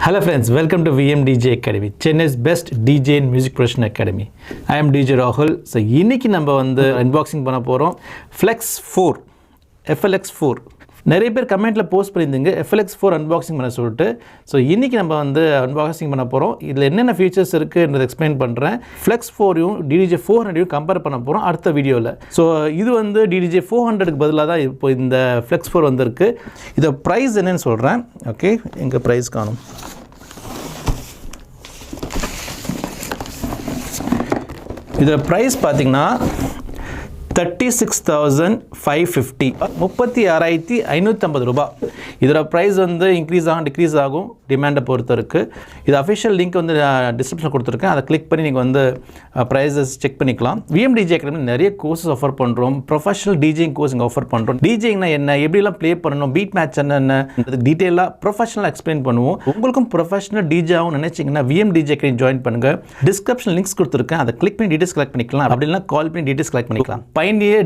Hello friends, welcome to DDJ Academy, Chennai's best DJ and music production academy. I am DJ Rahul. So இன்னைக்கு நம்ம வந்து unboxing பண்ண போறோம் FLX4 FLX4. நிறைய பேர் கமெண்ட்ல போஸ்ட் பண்ணிருந்தீங்க FLX4 unboxing பண்ண சொல்லிட்டு. ஸோ இன்னைக்கு நம்ம வந்து unboxing பண்ண போறோம். இதுல என்னென்ன ஃபீச்சர்ஸ் இருக்குன்றதை எக்ஸ்பிளைன் பண்றேன். FLX4யும் DDJ 400யும் கம்பேர் பண்ண போறோம் அடுத்த வீடியோல. ஸோ இது வந்து DDJ 400க்கு பதிலா தான் இப்போ இந்த FLX4 வந்திருக்கு. இதோட பிரைஸ் என்னன்னு சொல்றேன். ஓகே, எங்க பிரைஸ் காணும். இதோட பிரைஸ் பார்த்தீங்கன்னா 36,550 36,550 ரூபாய். இதோட ப்ரைஸ் வந்து இன்க்ரீஸ் ஆகும் டிக்ரீஸ் ஆகும் டிமாண்டை பொறுத்து இருக்குது. இது அஃபிஷியல் லிங்க் வந்து டிஸ்கிரிப்ஷன் கொடுத்துருக்கேன், அதை கிளிக் பண்ணி நீங்கள் வந்து ப்ரைஸஸ் செக் பண்ணிக்கலாம். DDJ அகாடமி நிறைய கோர்சஸ் ஆஃபர் பண்ணுறோம். ப்ரொஃபஷனல் டிஜிங் கோர்ஸ் இங்கே ஆஃபர் பண்ணுறோம். டிஜிங்னா என்ன, எப்படிலாம் ப்ளே பண்ணணும், பீட் மேட்ச் என்ன டீட்டெயிலாக ப்ரொஃபஷனலாக எக்ஸ்பிளைன் பண்ணுவோம். உங்களுக்கும் ப்ரொஃபஷனல் டிஜே ஆகும் நினைச்சிங்கன்னா DDJ அகாடமி ஜாயின் பண்ணுங்கள். டிஸ்கிரிப்ஷன் லிங்க்ஸ் கொடுத்துருக்கேன், அதை கிளிக் பண்ணி டீட்டெயில்ஸ் கலெக்ட் பண்ணிக்கலாம். அப்படின்னா கால் பண்ணி டீட்டெயில்ஸ் கலெக்ட் பண்ணிக்கலாம்.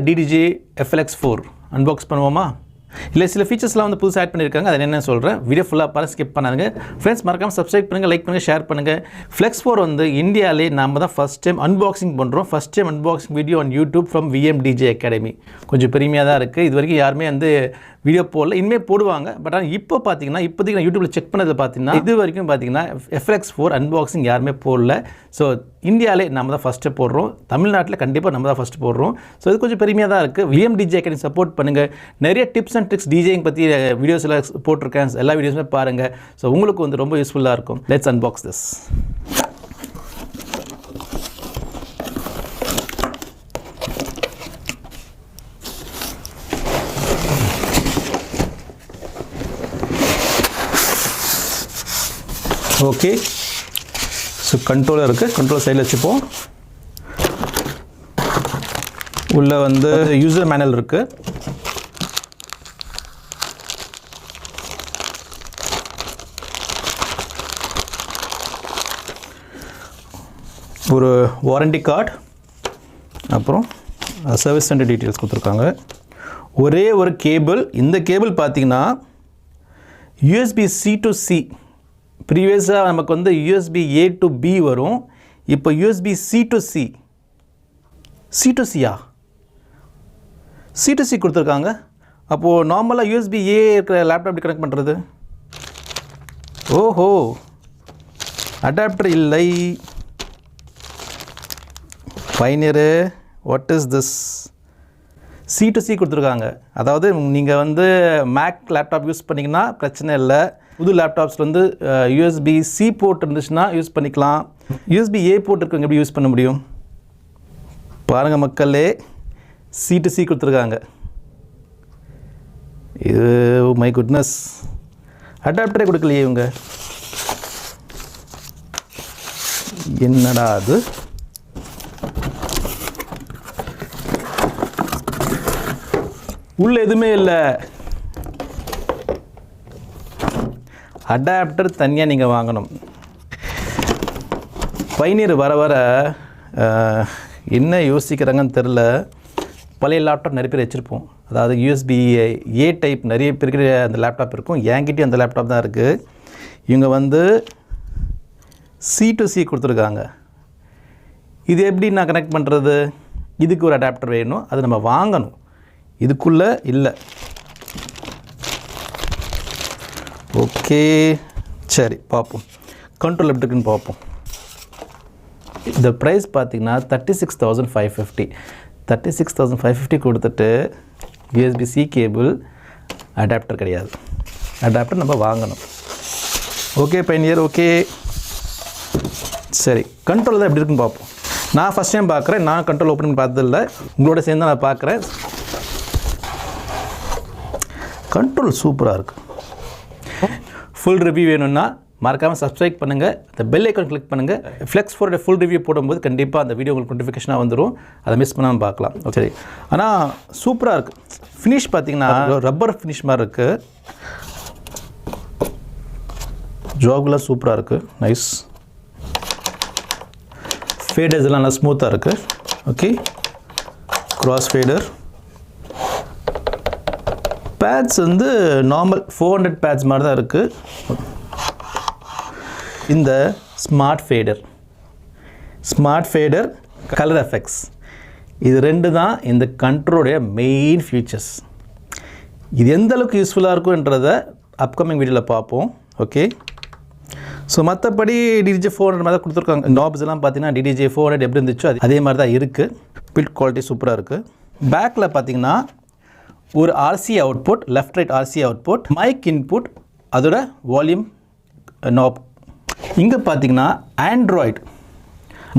DDJ FLX4 அன்பாக்ஸ் பண்ணுவோமா? இல்லை சில ஃபீச்சர்ஸ்லாம் வந்து புதுசாக ஆட் பண்ணியிருக்காங்க, அதை என்ன சொல்கிறேன். வீடியோ ஃபுல்லாக பாருங்க, ஸ்கிப் பண்ணாதுங்க. ஃப்ரெண்ட்ஸ் மறக்காமல் சப்ஸ்கிரைப் பண்ணுங்கள், லைக் பண்ணுங்கள், ஷேர் பண்ணுங்கள். FLX4 வந்து இந்தியாவிலே நம்ம தான் ஃபஸ்ட் டைம் அன்பாக்சிங் பண்ணுறோம். First time unboxing video on YouTube from DDJ academy. கொஞ்சம் பெருமையாக தான் இருக்குது. இது வரைக்கும் யாருமே வந்து வீடியோ போடல, இனிமேல் போடுவாங்க. பட் ஆனால் இப்போ பார்த்தீங்கன்னா இப்போதைக்கு நான் யூடியூப்பில் செக் பண்ணதில் பார்த்தீங்கன்னா இது வரைக்கும் பார்த்தீங்கன்னா FLX4 அன்பாக்சிங் யாருமே போடல. ஸோ இந்தியாவிலே நம்ம தான் ஃபஸ்ட்டு போடுறோம். தமிழ்நாட்டில் கண்டிப்பாக நம்ம தான் ஃபஸ்ட்டு போடுறோம். ஸோ இது கொஞ்சம் பெருமையாக தான் இருக்குது. DDJ அகாடமி சப்போர்ட் பண்ணுங்கள். நிறைய டிப்ஸ் அண்ட் ட்ரிக்ஸ் டிஜேயிங் பற்றி வீடியோஸ் எல்லாம் போட்டிருக்கேன், எல்லா வீடியோஸுமே பாருங்கள். ஸோ உங்களுக்கு வந்து ரொம்ப யூஸ்ஃபுல்லாக இருக்கும். Let's unbox this. Okay, so controller இருக்குது, கண்ட்ரோல் சைடில் வச்சுப்போம். உள்ள வந்து யூசர் மேனுவல் இருக்குது. ஒரு வாரண்டி கார்டு, அப்புறம் சர்வீஸ் சென்டர் டீட்டெயில்ஸ் கொடுத்துருக்காங்க. ஒரே ஒரு கேபிள். இந்த கேபிள் பார்த்தீங்கன்னா USB-C to C. ப்ரீவியஸாக நமக்கு வந்து USB-A to B வரும். இப்போ USB-C to C. C to C-யா? C to C கொடுத்துருக்காங்க. அப்போது நார்மலாக USB-A இருக்கிற லேப்டாப் எப்படி கனெக்ட் பண்ணுறது? ஓஹோ, அடாப்டர் இல்லை. Pioneer, what is this? C to C கொடுத்துருக்காங்க. அதாவது நீங்கள் வந்து மேக் லேப்டாப் யூஸ் பண்ணிங்கன்னா பிரச்சனை இல்லை. புது லேப்டாப்ஸில் வந்து USB-C போர்ட் இருந்துச்சுன்னா யூஸ் பண்ணிக்கலாம். USB-A போர்ட் இருக்கவங்க எப்படி யூஸ் பண்ண முடியும்? பாருங்கள் மக்களே, C to C கொடுத்துருக்காங்க. இது மை குட்னஸ், அடாப்டரே கொடுக்கலையே இவங்க. என்னடா அது? உள்ள எதுவுமே இல்லை. அடாப்டர் தனியாக நீங்கள் வாங்கணும். பைனியர் வர வர என்ன யோசிக்கிறாங்கன்னு தெரில. பழைய லேப்டாப் நிறைய பேர் வச்சுருப்போம். அதாவது USB-A டைப் நிறைய பேருக்கு அந்த லேப்டாப் இருக்கும். என்கிட்டயும் அந்த லேப்டாப் தான் இருக்குது. இவங்க வந்து C to C கொடுத்துருக்காங்க. இது எப்படி நான் கனெக்ட் பண்ணுறது? இதுக்கு ஒரு அடாப்டர் வேணும், அது நம்ம வாங்கணும். இதுக்குள்ளே இல்லை. ஓகே, சரி பார்ப்போம் கண்ட்ரோல் எப்படி இருக்குன்னு பார்ப்போம். இந்த ப்ரைஸ் பார்த்தீங்கன்னா 36,550. 36,550 கொடுத்துட்டு USB-C கேபிள், அடாப்டர் கிடையாது. அடாப்டர் நம்ம வாங்கணும். ஓகே பைனியர், ஓகே சரி. கண்ட்ரோல் தான் எப்படி இருக்குன்னு பார்ப்போம். நான் ஃபஸ்ட் டைம் பார்க்குறேன். நான் கண்ட்ரோல் ஓப்பன் பண்ணி பார்த்ததில்ல, உங்களோட சேர்ந்து நான் பார்க்குறேன். கண்ட்ரோல் சூப்பராக இருக்குது. ஃபுல் ரிவ்யூ வேணும்னா மறக்காமல் சப்ஸ்கிரைப் பண்ணுங்கள், அந்த பெல் ஐக்கான் கிளிக் பண்ணுங்கள். FLX4 ஃபுல் ரிவ்யூ போடும்போது கண்டிப்பாக அந்த வீடியோ உங்களுக்கு நோட்டிஃபிகேஷனாக வந்துடும். அதை மிஸ் பண்ணாமல் பார்க்கலாம். சரி, ஆனால் சூப்பராக இருக்குது. ஃபினிஷ் பார்த்தீங்கன்னா ரப்பர் ஃபினிஷ் மாதிரி இருக்குது. ஜாகுலாம் சூப்பராக இருக்குது, நைஸ். ஃபேடர்ஸ் எல்லாம் நல்லா ஸ்மூத்தாக இருக்குது. Okay, cross ஃபேடர். பேட்ஸ் வந்து நார்மல் 400 பேட்ஸ் மாதிரி தான் இருக்குது. இந்த ஸ்மார்ட் ஃபேடர் கலர் எஃபெக்ட்ஸ் இது ரெண்டு தான் இந்த கண்ட்ரோலுடைய மெயின் ஃபீச்சர்ஸ். இது எந்த அளவுக்கு யூஸ்ஃபுல்லாக இருக்கும்ன்றதை அப்கமிங் வீடியோவில் பார்ப்போம். ஓகே, ஸோ மற்றபடி DDJ 400 மாதிரி தான் கொடுத்துருக்காங்க. நாப்ஸ் எல்லாம் பார்த்தீங்கன்னா DDJ 400 எப்படி இருந்துச்சோ அதே மாதிரி தான் இருக்குது. பில்ட் குவாலிட்டி சூப்பராக இருக்குது. பேக்கில் பார்த்தீங்கன்னா ஒரு RCA output, left right RCA output, mic input, அதோட வால்யூம் நாப். இங்கே பார்த்தீங்கன்னா ஆண்ட்ராய்டு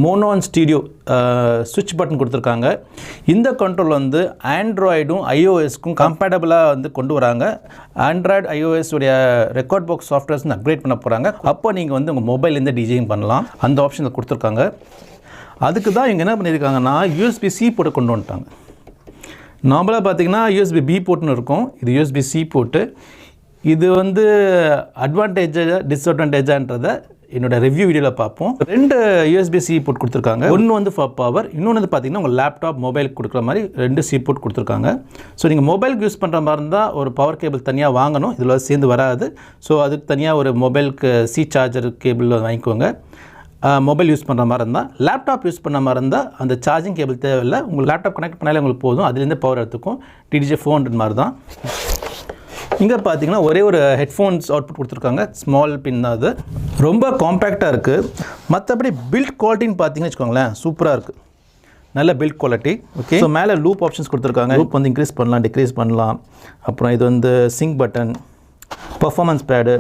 மோனோ அண்ட் ஸ்டீடியோ சுவிட்ச் பட்டன் கொடுத்துருக்காங்க. இந்த கண்ட்ரோல் வந்து ஆண்ட்ராய்டும் iOSக்கும் கம்பேட்டபிளாக வந்து கொண்டு வராங்க. ஆண்ட்ராய்டு iOS உடைய ரெக்கார்ட் பாக்ஸ் சாஃப்ட்வேர்ஸ் அப்கிரேட் பண்ண போகிறாங்க. அப்போ நீங்கள் வந்து உங்கள் மொபைல்லேருந்து டிஜேயிங் பண்ணலாம். அந்த ஆப்ஷன் கொடுத்துருக்காங்க. அதுக்கு தான் இவங்க என்ன பண்ணியிருக்காங்கன்னா USB-C போட்டு கொண்டு வந்துட்டாங்க. நார்மலாக பார்த்தீங்கன்னா USB-B போட்டுன்னு இருக்கும். இது USB-C போட்டு. இது வந்து அட்வான்டேஜா டிஸ்அட்வான்டேஜான்றதை என்னோட ரிவ்யூ வீடியோவில் பார்ப்போம். 2 USB-C போர்ட் கொடுத்துருக்காங்க. ஒன்று வந்து ஃபார் பவர், இன்னொன்று வந்து பார்த்தீங்கன்னா உங்கள் லேப்டாப் மொபைலுக்கு கொடுக்குற மாதிரி 2 C போர்ட் கொடுத்துருக்காங்க. ஸோ நீங்கள் மொபைலுக்கு யூஸ் பண்ணுற மாதிரி இருந்தால் ஒரு பவர் கேபிள் தனியாக வாங்கணும். இதில் சேர்ந்து வராது. ஸோ அதுக்கு தனியாக ஒரு மொபைலுக்கு C சார்ஜர் கேபிள் வாங்கிக்கோங்க. மொபைல் யூஸ் பண்ணுற மாதிரி இருந்தால். லேப்டாப் யூஸ் பண்ண மாதிரி இருந்தால் அந்த சார்ஜிங் கேபிள் தேவையில்லை. உங்கள் லேப்டாப் கனெக்ட் பண்ணாலே உங்களுக்கு போதும். அதுலேருந்து பவர் எடுத்துக்கும். DDJ 400 மாதிரி தான். இங்கே பார்த்தீங்கன்னா ஒரே ஒரு ஹெட்ஃபோன்ஸ் அவுட்புட் கொடுத்துருக்காங்க. ஸ்மால் பின் தான் அது. ரொம்ப காம்பேக்டாக இருக்குது. மற்றபடி பில்ட் குவாலிட்டின்னு பார்த்தீங்கன்னு வச்சுக்கோங்களேன், சூப்பராக இருக்குது. நல்ல பில்ட் குவாலிட்டி. ஓகே, ஸோ மேலே லூப் ஆப்ஷன்ஸ் கொடுத்துருக்காங்க. லூப் வந்து இன்க்ரீஸ் பண்ணலாம், டிக்ரீஸ் பண்ணலாம். அப்புறம் இது வந்து sync button, performance pad,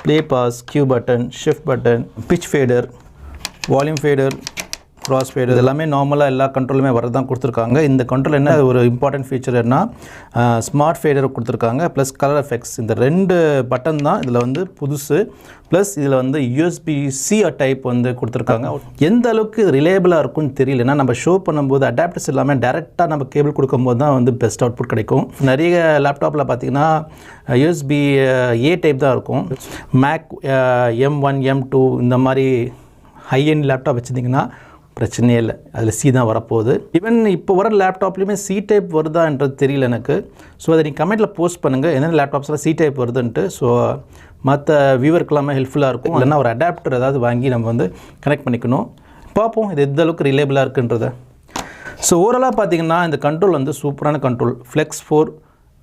play pause, cue button, shift button, pitch fader, volume fader, cross fader, இது எல்லாமே நார்மலாக எல்லா கண்ட்ரோலுமே வரதான் கொடுத்துருக்காங்க. இந்த கண்ட்ரோல் என்ன ஒரு இம்பார்ட்டன்ட் ஃபீச்சர் என்ன, ஸ்மார்ட் ஃபேடர் கொடுத்துருக்காங்க. Plus colour effects. இந்த 2 பட்டன் தான் இதில் வந்து புதுசு. ப்ளஸ் இதில் வந்து USB-C டைப் வந்து கொடுத்துருக்காங்க. எந்த அளவுக்கு ரிலேபிளாக இருக்கும்னு தெரியல. ஏன்னா நம்ம ஷோ பண்ணும்போது அடாப்டர்ஸ் இல்லாமல் டேரெக்டாக நம்ம கேபிள் கொடுக்கும்போது தான் வந்து பெஸ்ட் அவுட்புட் கிடைக்கும். நிறைய லேப்டாப்பில் பார்த்தீங்கன்னா USB-A டைப் தான் இருக்கும். மேக் M1 M2 இந்த மாதிரி ஹை எண்ட் லேப்டாப் வச்சுருந்திங்கன்னா பிரச்சனையே இல்லை. அதில் C தான் வரப்போகுது. ஈவன் இப்போ வர லேப்டாப்லேயுமே C டைப் வருதான்றது தெரியல எனக்கு. ஸோ அதை நீங்கள் கமெண்ட்டில் போஸ்ட் பண்ணுங்கள் என்னென்ன லேப்டாப்ஸில் C டைப் வருதுன்ட்டு. ஸோ மற்ற வியூவருக்கெல்லாமே ஹெல்ப்ஃபுல்லாக இருக்கும். இல்லைன்னா ஒரு அடாப்டர் ஏதாவது வாங்கி நம்ம வந்து கனெக்ட் பண்ணிக்கணும். பார்ப்போம் இது எந்த அளவுக்கு ரிலேபிளாக இருக்குன்றதை. ஸோ ஓவராலாக பார்த்தீங்கன்னா இந்த கண்ட்ரோல் வந்து சூப்பரான control. FLX4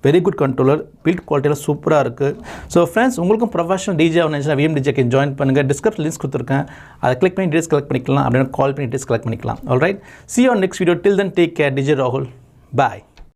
very good controller. Build குவாலிட்டியில் சூப்பராக இருக்குது. ஸோ ஃப்ரெண்ட்ஸ், உங்களுக்கும் ப்ரொஃபஷனல் டிஜே ஆகணும்னா VMDJக்கு ஜாயின் பண்ணுங்கள். டிஸ்கிரிப்ஷன் லிங்க்ஸ் கொடுத்துருக்கேன். அதை கிளிக் பண்ணி டீல்ஸ் கலெக்ட் பண்ணிக்கலாம். அப்படின்னா கால் பண்ணி டீல்ஸ் கலெக்ட் பண்ணிக்கலாம். Alright, see you on next video. Till then, take care. DJ Rahul. Bye.